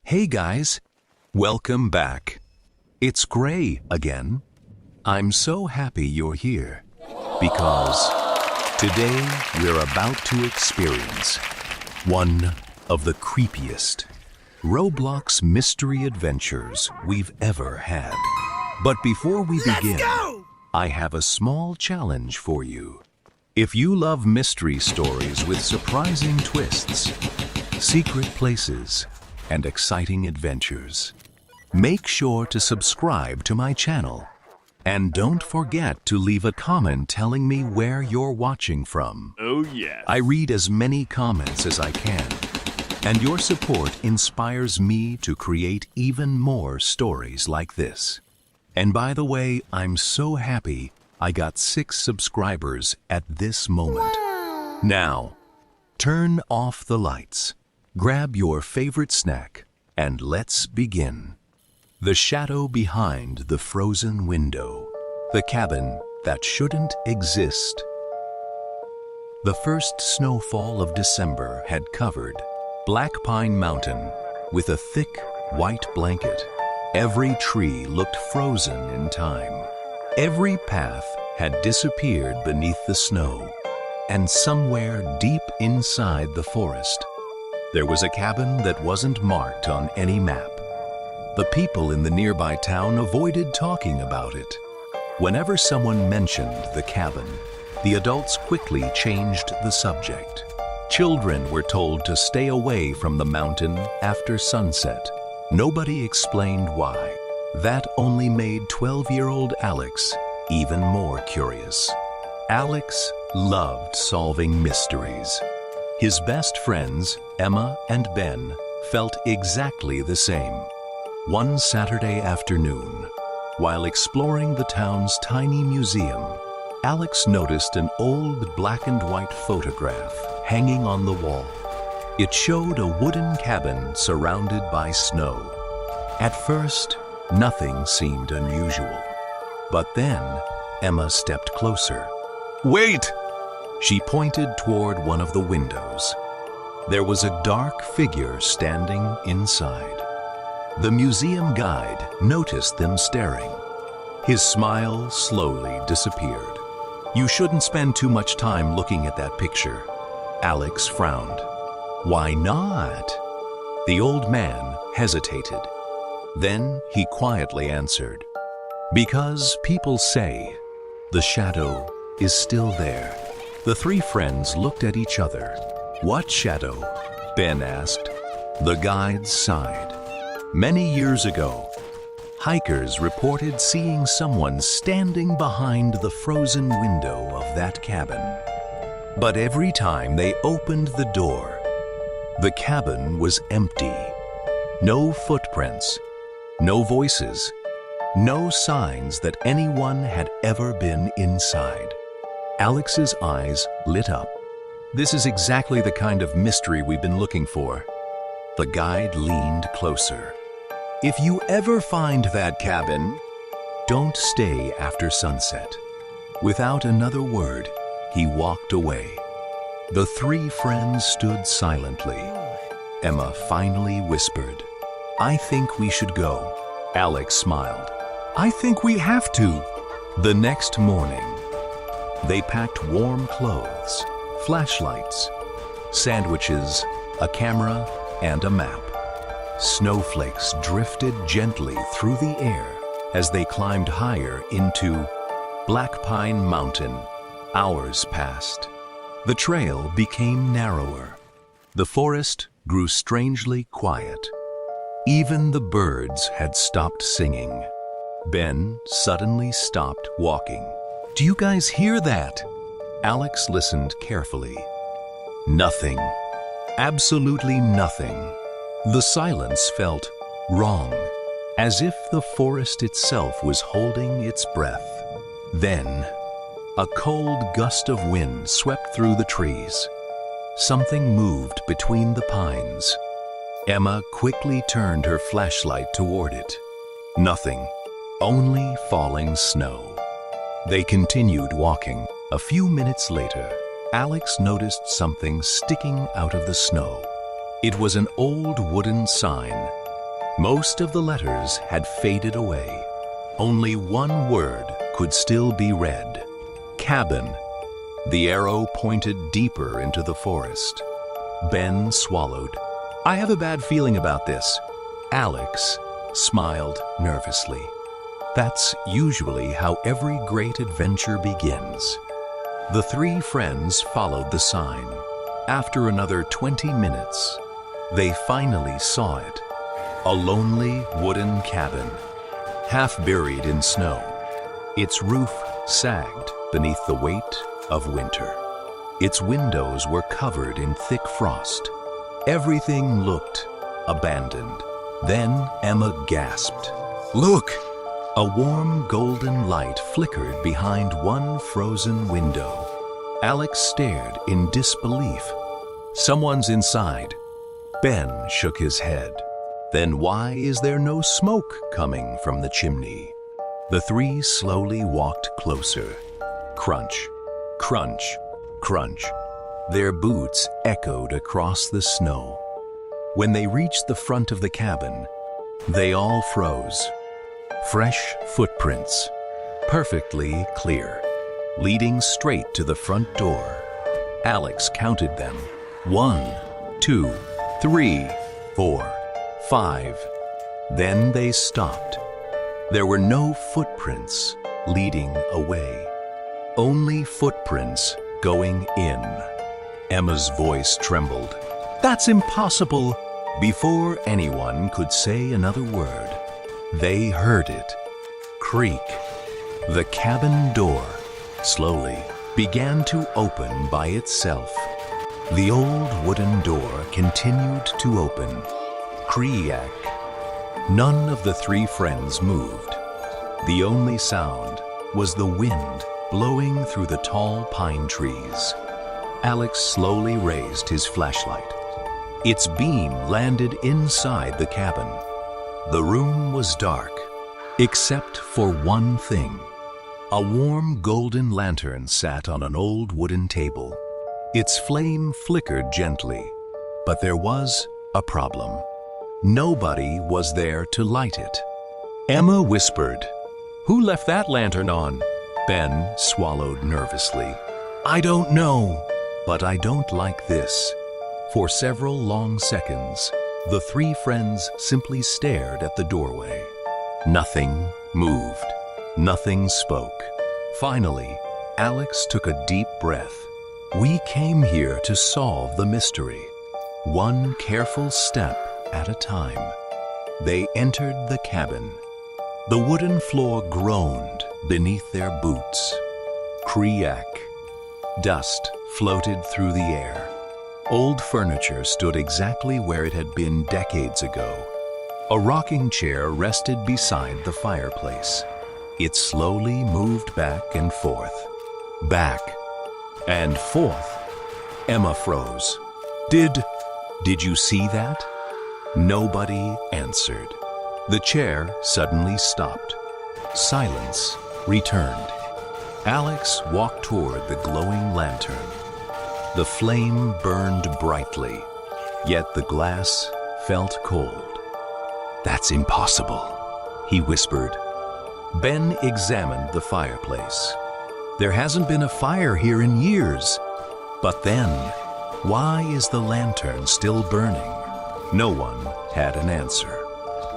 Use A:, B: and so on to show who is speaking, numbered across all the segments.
A: Hey guys, welcome back. It's Gray again. I'm so happy you're here because today we're about to experience one of the creepiest Roblox mystery adventures we've ever had. But before we begin, I have a small challenge for you. If you love mystery stories with surprising twists, secret places, and exciting adventures, make sure to subscribe to my channel. And don't forget to leave a comment telling me where you're watching from.
B: Oh yes.
A: I read as many comments as I can, and your support inspires me to create even more stories like this. And by the way, I'm so happy I got 6 subscribers at this moment.
C: Wow.
A: Now, turn off the lights, grab your favorite snack, and let's begin. The shadow behind the frozen window. The cabin that shouldn't exist. The first snowfall of December had covered Black Pine Mountain with a thick white blanket. Every tree looked frozen in time. Every path had disappeared beneath the snow. And somewhere deep inside the forest, there was a cabin that wasn't marked on any map. The people in the nearby town avoided talking about it. Whenever someone mentioned the cabin, the adults quickly changed the subject. Children were told to stay away from the mountain after sunset. Nobody explained why. That only made 12-year-old Alex even more curious. Alex loved solving mysteries. His best friends, Emma and Ben, felt exactly the same. One Saturday afternoon, while exploring the town's tiny museum, Alex noticed an old black and white photograph hanging on the wall. It showed a wooden cabin surrounded by snow. At first, nothing seemed unusual. But then, Emma stepped closer. "Wait!" She pointed toward one of the windows. There was a dark figure standing inside. The museum guide noticed them staring. His smile slowly disappeared. "You shouldn't spend too much time looking at that picture." Alex frowned. "Why not?" The old man hesitated. Then he quietly answered, "Because people say the shadow is still there." The 3 friends looked at each other. "What shadow?" Ben asked. The guide sighed. Many years ago, hikers reported seeing someone standing behind the frozen window of that cabin. But every time they opened the door, the cabin was empty. No footprints, no voices, no signs that anyone had ever been inside. Alex's eyes lit up. "This is exactly the kind of mystery we've been looking for." The guide leaned closer. "If you ever find that cabin, don't stay after sunset." Without another word, he walked away. The 3 friends stood silently. Emma finally whispered, "I think we should go." Alex smiled. "I think we have to." The next morning, they packed warm clothes, flashlights, sandwiches, a camera, and a map. Snowflakes drifted gently through the air as they climbed higher into Black Pine Mountain. Hours passed. The trail became narrower. The forest grew strangely quiet. Even the birds had stopped singing. Ben suddenly stopped walking. "Do you guys hear that?" Alex listened carefully. Nothing. Absolutely nothing. The silence felt wrong, as if the forest itself was holding its breath. Then, a cold gust of wind swept through the trees. Something moved between the pines. Emma quickly turned her flashlight toward it. Nothing, only falling snow. They continued walking. A few minutes later, Alex noticed something sticking out of the snow. It was an old wooden sign Most of the letters had faded away. Only one word could still be read: cabin. The arrow pointed deeper into the forest. Ben swallowed. "I have a bad feeling about this." Alex smiled nervously. That's usually how every great adventure begins. The three friends followed the sign. After another 20 minutes, they finally saw it. A lonely wooden cabin, half buried in snow. Its roof sagged beneath the weight of winter. Its windows were covered in thick frost. Everything looked abandoned. Then Emma gasped. "Look!" A warm golden light flickered behind one frozen window. Alex stared in disbelief. "Someone's inside." Ben shook his head. "Then why is there no smoke coming from the chimney?" The three slowly walked closer. Crunch, crunch, crunch. Their boots echoed across the snow. When they reached the front of the cabin, they all froze. Fresh footprints, perfectly clear, leading straight to the front door. Alex counted them. 1, 2, 3, 4, 5. Then they stopped. There were no footprints leading away, only footprints going in. Emma's voice trembled. "That's impossible!" Before anyone could say another word, they heard it creak. The cabin door slowly began to open by itself. The old wooden door continued to open. Creak. None of the three friends moved. The only sound was the wind blowing through the tall pine trees. Alex slowly raised his flashlight. Its beam landed inside the cabin. The room was dark, except for one thing. A warm golden lantern sat on an old wooden table. Its flame flickered gently, but there was a problem. Nobody was there to light it. Emma whispered, "Who left that lantern on?" Ben swallowed nervously. "I don't know, but I don't like this." For several long seconds, the three friends simply stared at the doorway. Nothing moved. Nothing spoke. Finally, Alex took a deep breath. "We came here to solve the mystery, one careful step at a time." They entered the cabin. The wooden floor groaned beneath their boots. Creak. Dust floated through the air. Old furniture stood exactly where it had been decades ago. A rocking chair rested beside the fireplace. It slowly moved back and forth. Back and forth. Emma froze. Did you see that?" Nobody answered. The chair suddenly stopped. Silence returned. Alex walked toward the glowing lantern. The flame burned brightly, yet the glass felt cold. "That's impossible," he whispered. Ben examined the fireplace. "There hasn't been a fire here in years. But then, why is the lantern still burning?" No one had an answer.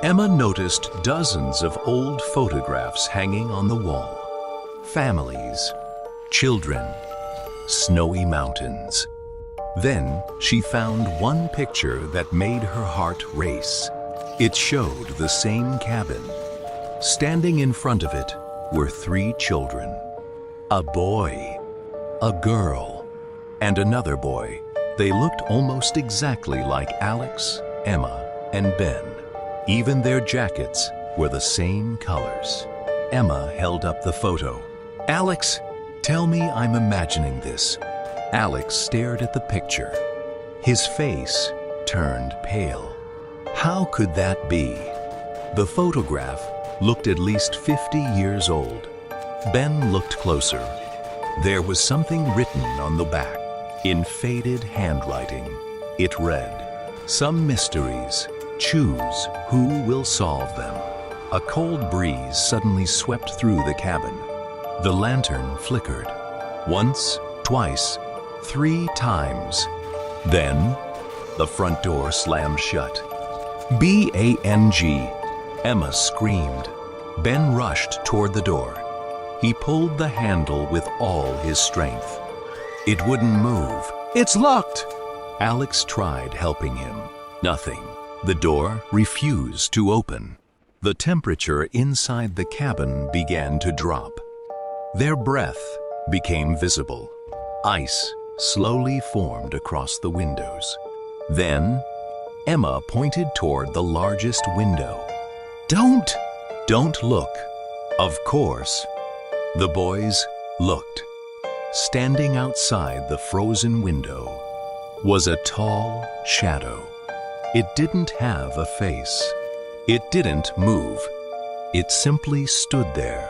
A: Emma noticed dozens of old photographs hanging on the wall. Families, children, snowy mountains. Then she found one picture that made her heart race. It showed the same cabin. Standing in front of it were three children. A boy, a girl, and another boy. They looked almost exactly like Alex, Emma, and Ben. Even their jackets were the same colors. Emma held up the photo. "Alex, tell me I'm imagining this." Alex stared at the picture. His face turned pale. How could that be? The photograph looked at least 50 years old. Ben looked closer. There was something written on the back. In faded handwriting, it read, "Some mysteries Choose who will solve them. A cold breeze suddenly swept through the cabin. The lantern flickered. Once, twice, 3 times. Then, the front door slammed shut. "Bang!" Emma screamed. Ben rushed toward the door. He pulled the handle with all his strength. It wouldn't move. "It's locked!" Alex tried helping him. Nothing. The door refused to open. The temperature inside the cabin began to drop. Their breath became visible. Ice slowly formed across the windows. Then, Emma pointed toward the largest window. Don't look." Of course, the boys looked. Standing outside the frozen window was a tall shadow. It didn't have a face. It didn't move. It simply stood there,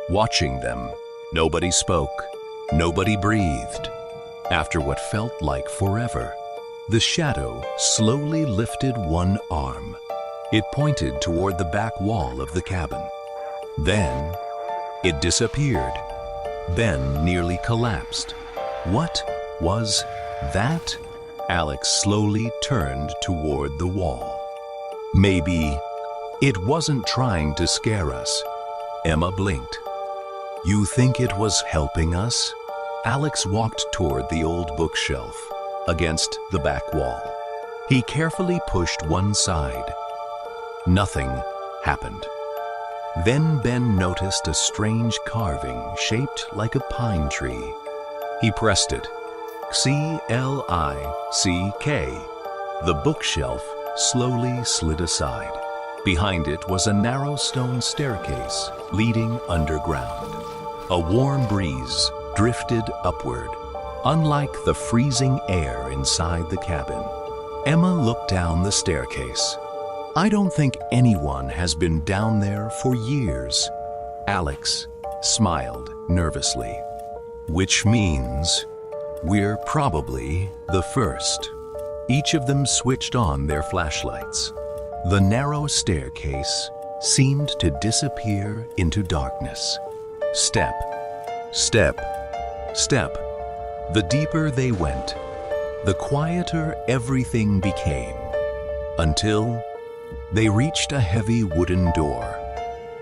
A: watching them. Nobody spoke. Nobody breathed. After what felt like forever, the shadow slowly lifted one arm. It pointed toward the back wall of the cabin. Then, it disappeared. Ben nearly collapsed. What was that? Alex slowly turned toward the wall. Maybe it wasn't trying to scare us. Emma blinked. "You think it was helping us?" Alex walked toward the old bookshelf against the back wall. He carefully pushed one side. Nothing happened. Then Ben noticed a strange carving shaped like a pine tree. He pressed it. "Click." The bookshelf slowly slid aside. Behind it was a narrow stone staircase leading underground. A warm breeze drifted upward, unlike the freezing air inside the cabin. Emma looked down the staircase. "I don't think anyone has been down there for years." Alex smiled nervously. "Which means we're probably the first." Each of them switched on their flashlights. The narrow staircase seemed to disappear into darkness. Step, step, step. The deeper they went, the quieter everything became, until they reached a heavy wooden door.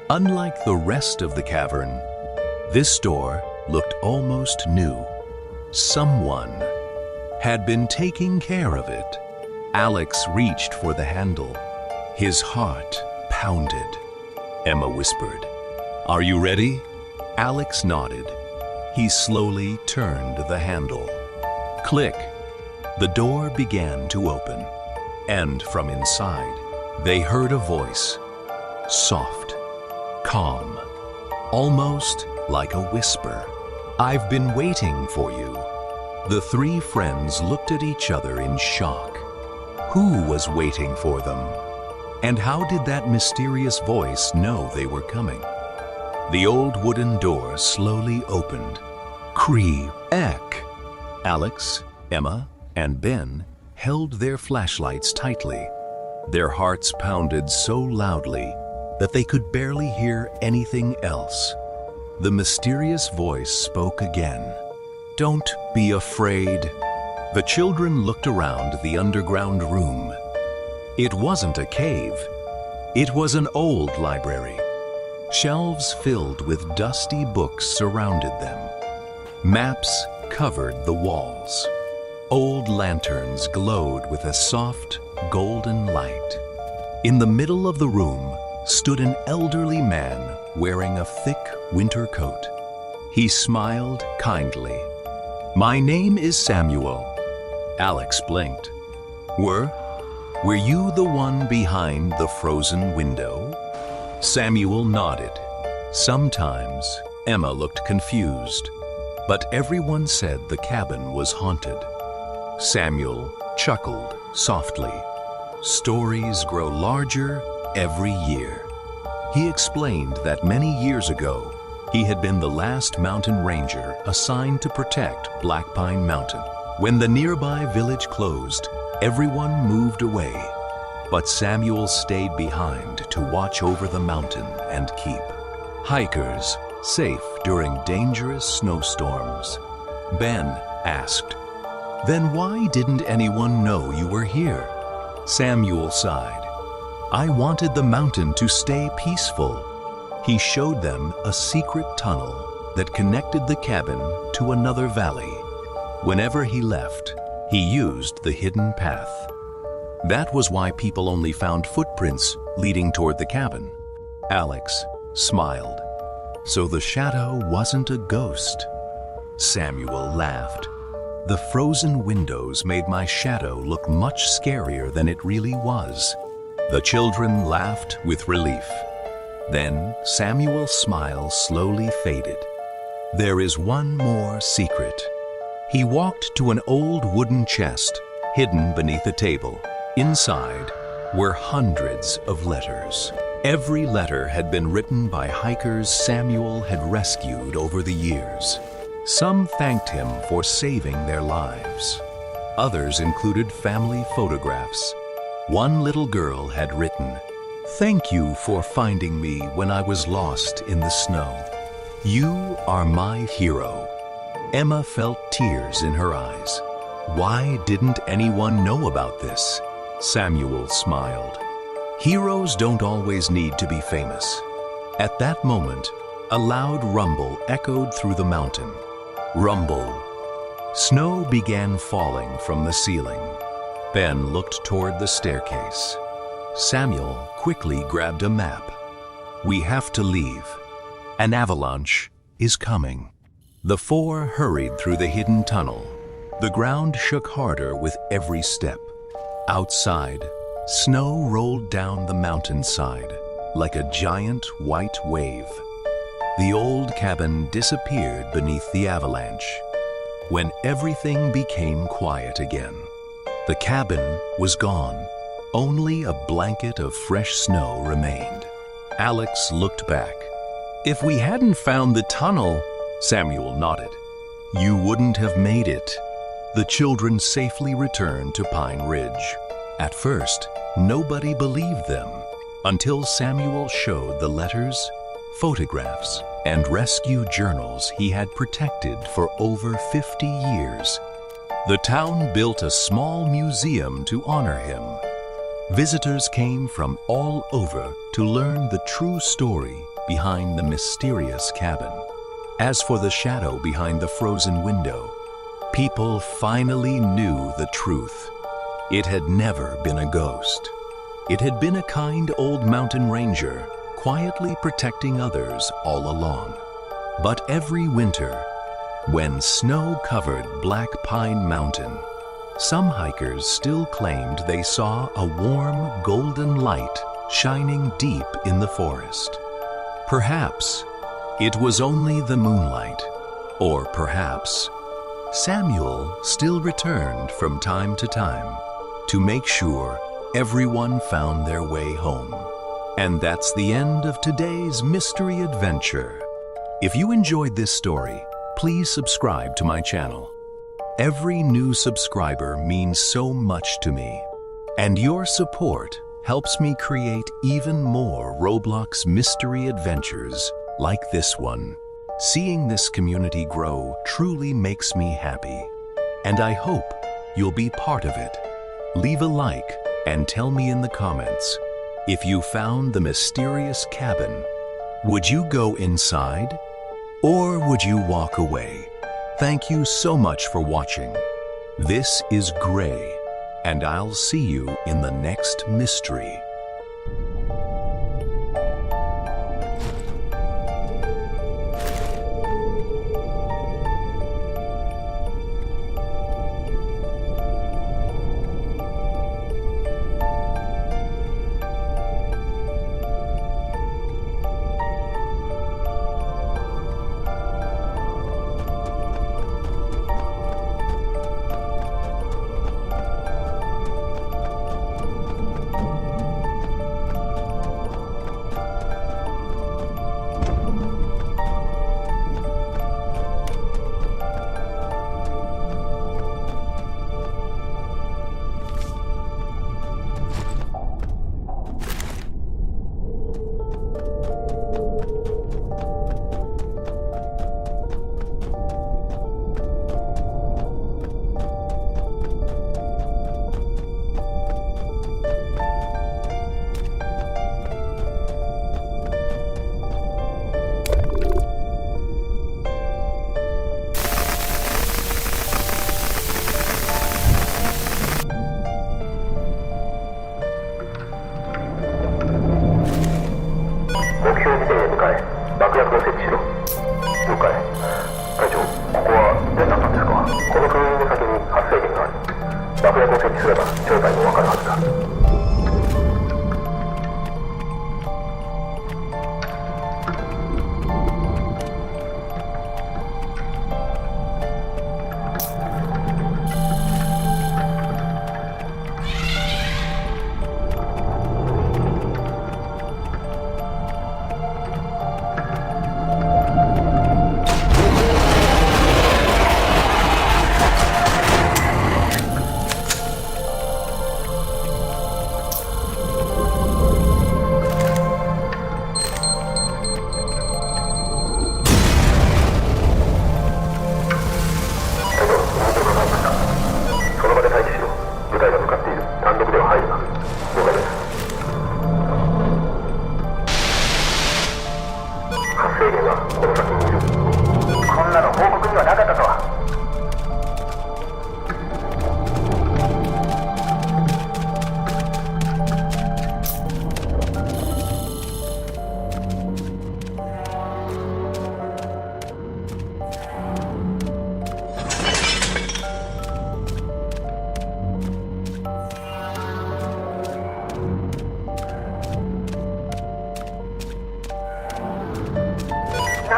A: Unlike the rest of the cavern, this door looked almost new. Someone had been taking care of it. Alex reached for the handle. His heart pounded. Emma whispered, "Are you ready?" Alex nodded. He slowly turned the handle. Click! The door began to open, and from inside, they heard a voice, soft, calm, almost like a whisper. "I've been waiting for you." The 3 friends looked at each other in shock. Who was waiting for them? And how did that mysterious voice know they were coming? The old wooden door slowly opened. Creak! Alex, Emma, and Ben held their flashlights tightly. Their hearts pounded so loudly that they could barely hear anything else. The mysterious voice spoke again. "Don't be afraid." The children looked around the underground room. It wasn't a cave. It was an old library. Shelves filled with dusty books surrounded them. Maps covered the walls. Old lanterns glowed with a soft, golden light. In the middle of the room stood an elderly man wearing a thick winter coat. He smiled kindly. "My name is Samuel." Alex blinked. Were you the one behind the frozen window?" Samuel nodded. Sometimes Emma looked confused, but everyone said the cabin was haunted. Samuel chuckled softly. "Stories grow larger every year." He explained that many years ago, he had been the last mountain ranger assigned to protect Black Pine Mountain. When the nearby village closed, everyone moved away. But Samuel stayed behind to watch over the mountain and keep hikers safe during dangerous snowstorms. Ben asked, "Then why didn't anyone know you were here?" Samuel sighed. "I wanted the mountain to stay peaceful." He showed them a secret tunnel that connected the cabin to another valley. Whenever he left, he used the hidden path. That was why people only found footprints leading toward the cabin. Alex smiled. So the shadow wasn't a ghost. Samuel laughed. "The frozen windows made my shadow look much scarier than it really was." The children laughed with relief. Then Samuel's smile slowly faded. "There is one more secret." He walked to an old wooden chest hidden beneath a table. Inside were hundreds of letters. Every letter had been written by hikers Samuel had rescued over the years. Some thanked him for saving their lives. Others included family photographs. One little girl had written, "Thank you for finding me when I was lost in the snow. You are my hero." Emma felt tears in her eyes. Why didn't anyone know about this? Samuel smiled. Heroes don't always need to be famous. At that moment, a loud rumble echoed through the mountain. Rumble. Snow began falling from the ceiling. Ben looked toward the staircase. Samuel quickly grabbed a map. "We have to leave. An avalanche is coming." The four hurried through the hidden tunnel. The ground shook harder with every step. Outside, snow rolled down the mountainside like a giant white wave. The old cabin disappeared beneath the avalanche. When everything became quiet again, the cabin was gone. Only a blanket of fresh snow remained. Alex looked back. "If we hadn't found the tunnel," Samuel nodded, "you wouldn't have made it." The children safely returned to Pine Ridge. At first, nobody believed them until Samuel showed the letters, photographs, and rescue journals he had protected for over 50 years. The town built a small museum to honor him. Visitors came from all over to learn the true story behind the mysterious cabin. As for the shadow behind the frozen window, people finally knew the truth. It had never been a ghost. It had been a kind old mountain ranger, quietly protecting others all along. But every winter, when snow covered Black Pine Mountain, some hikers still claimed they saw a warm golden light shining deep in the forest. Perhaps it was only the moonlight, or perhaps Samuel still returned from time to time to make sure everyone found their way home. And that's the end of today's mystery adventure. If you enjoyed this story, please subscribe to my channel. Every new subscriber means so much to me, and your support helps me create even more Roblox mystery adventures like this one. Seeing this community grow truly makes me happy, and I hope you'll be part of it. Leave a like and tell me in the comments, if you found the mysterious cabin, would you go inside or would you walk away? Thank you so much for watching. This is Gray, and I'll see you in the next mystery.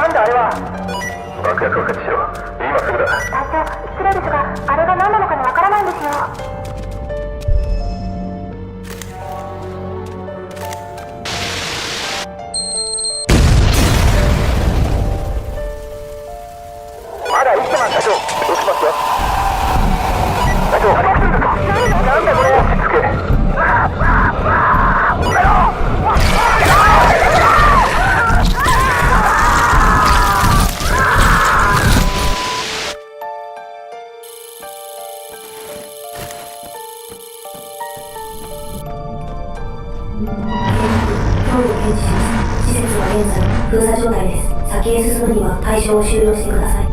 B: なんだあれは。爆薬を設置しろ。今すぐだ。
C: 隊長、失礼ですが、あれが何なのかにわからないんですよ。
B: まだ生きてます。隊長、撃ちますよ。隊長、なんだこれ。落ち着け。止めろ。
D: 今日検知します。施設は現在封鎖状態です。先へ進むには対象を終了してください。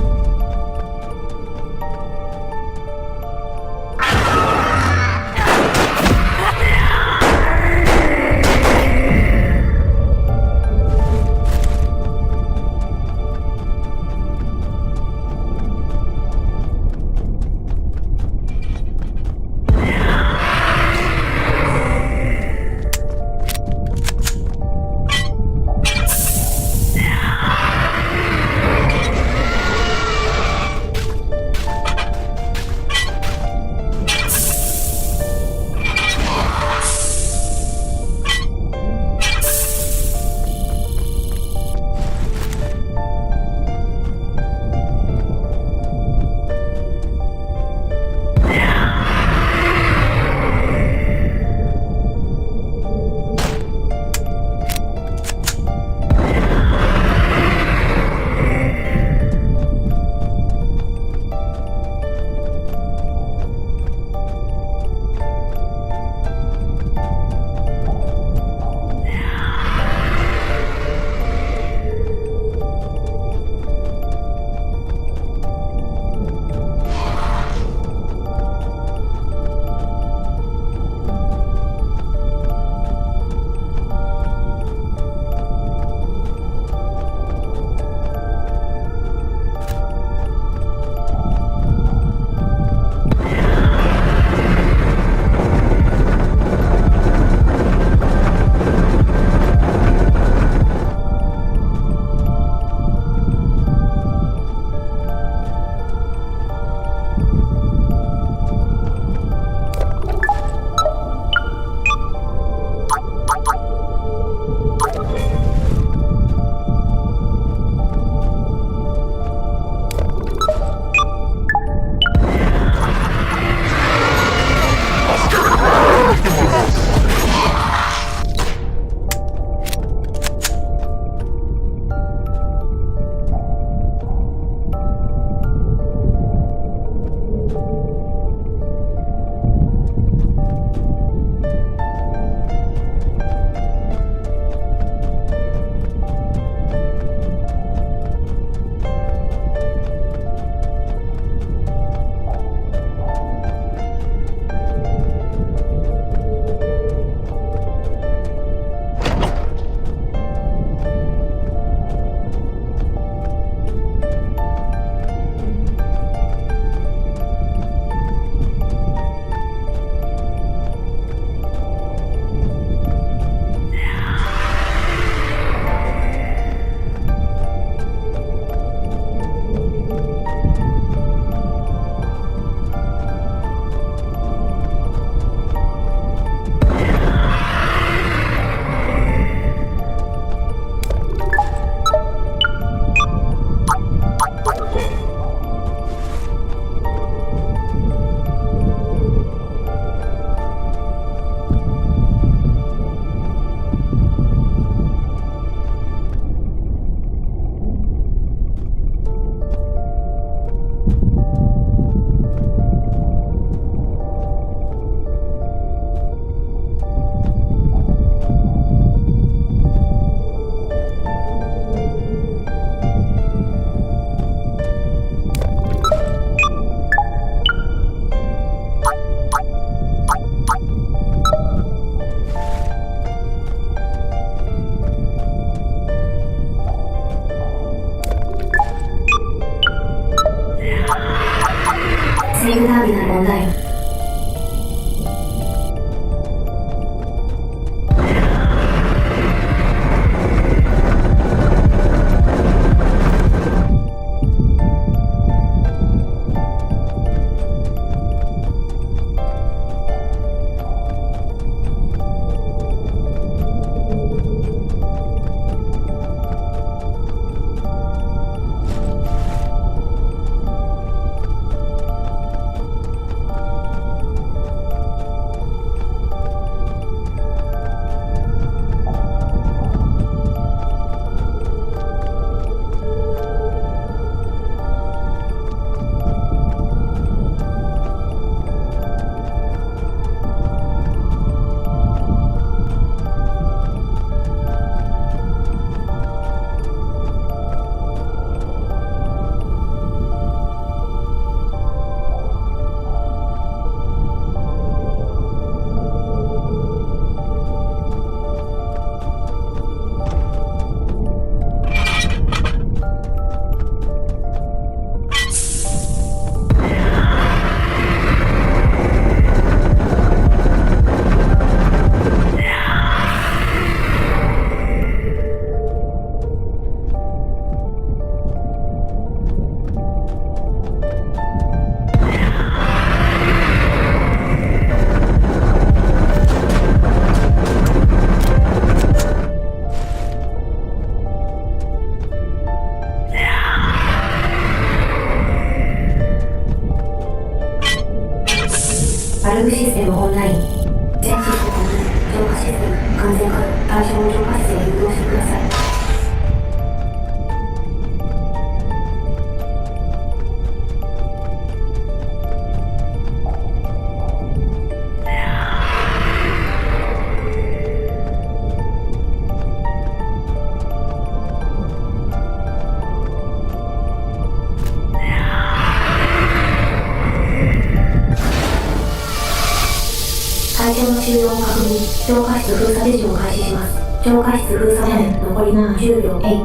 D: 終了を確認。超過室封鎖手順を開始します。超過室封鎖まで残り10秒。8、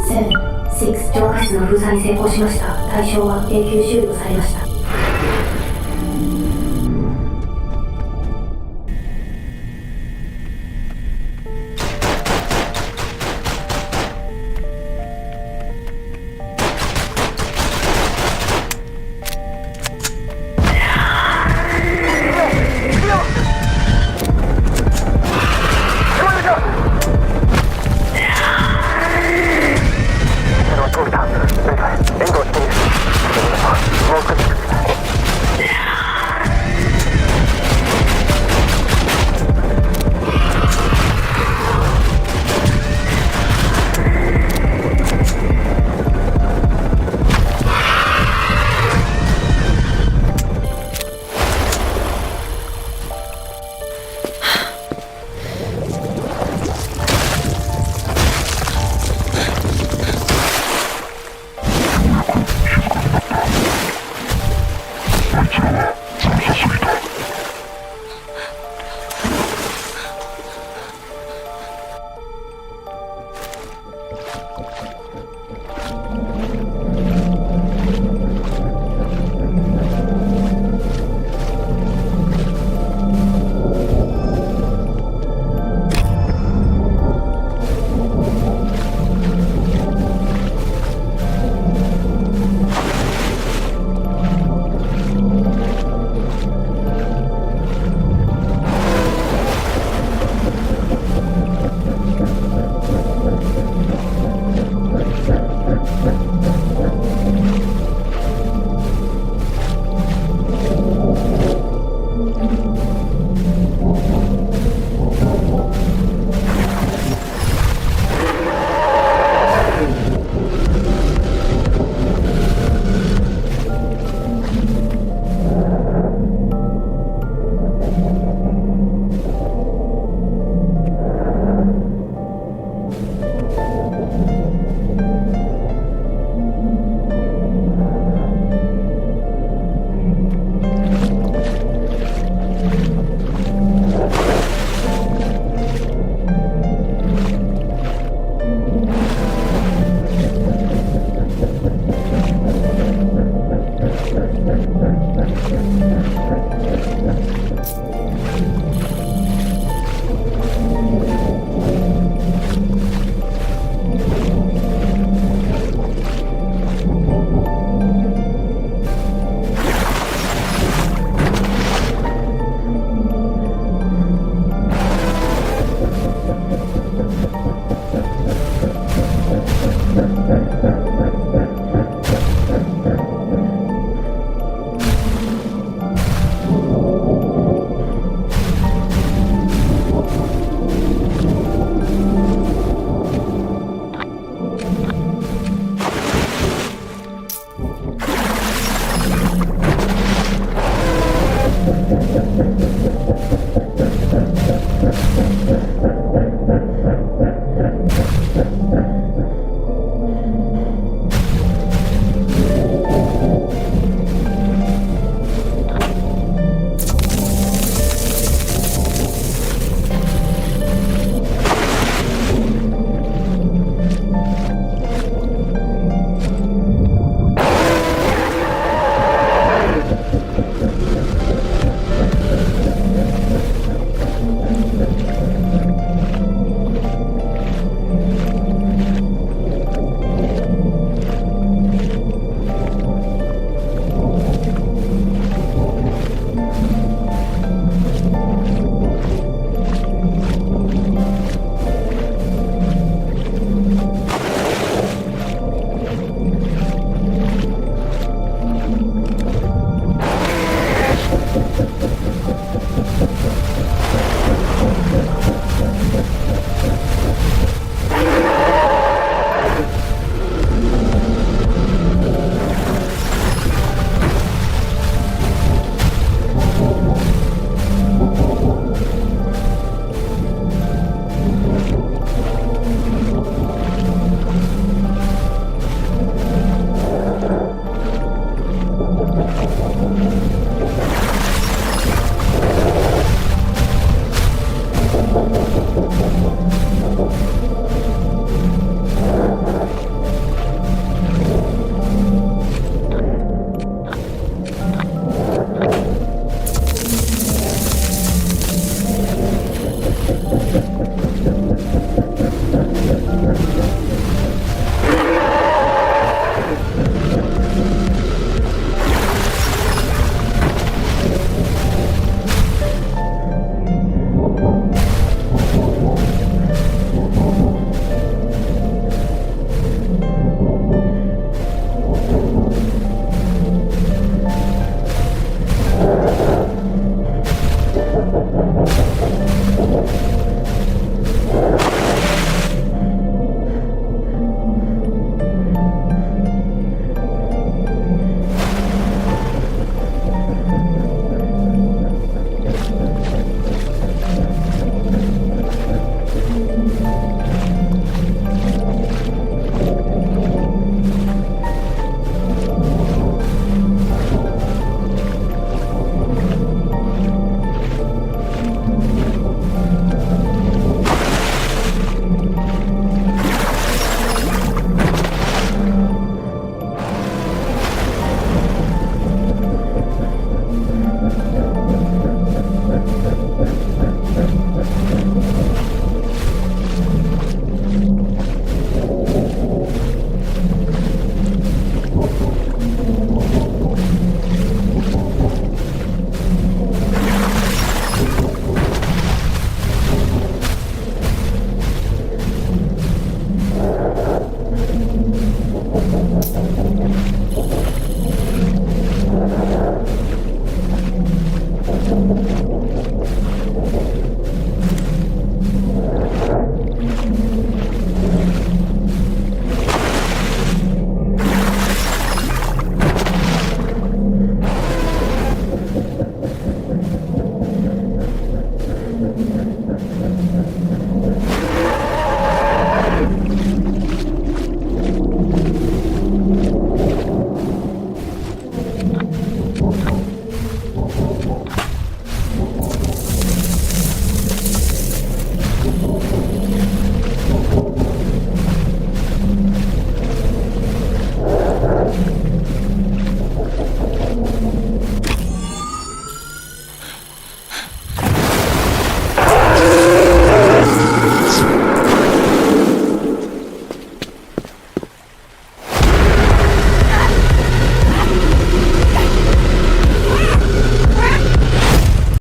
D: 7、6。超過室の封鎖に成功しました。対象は永久終了されました。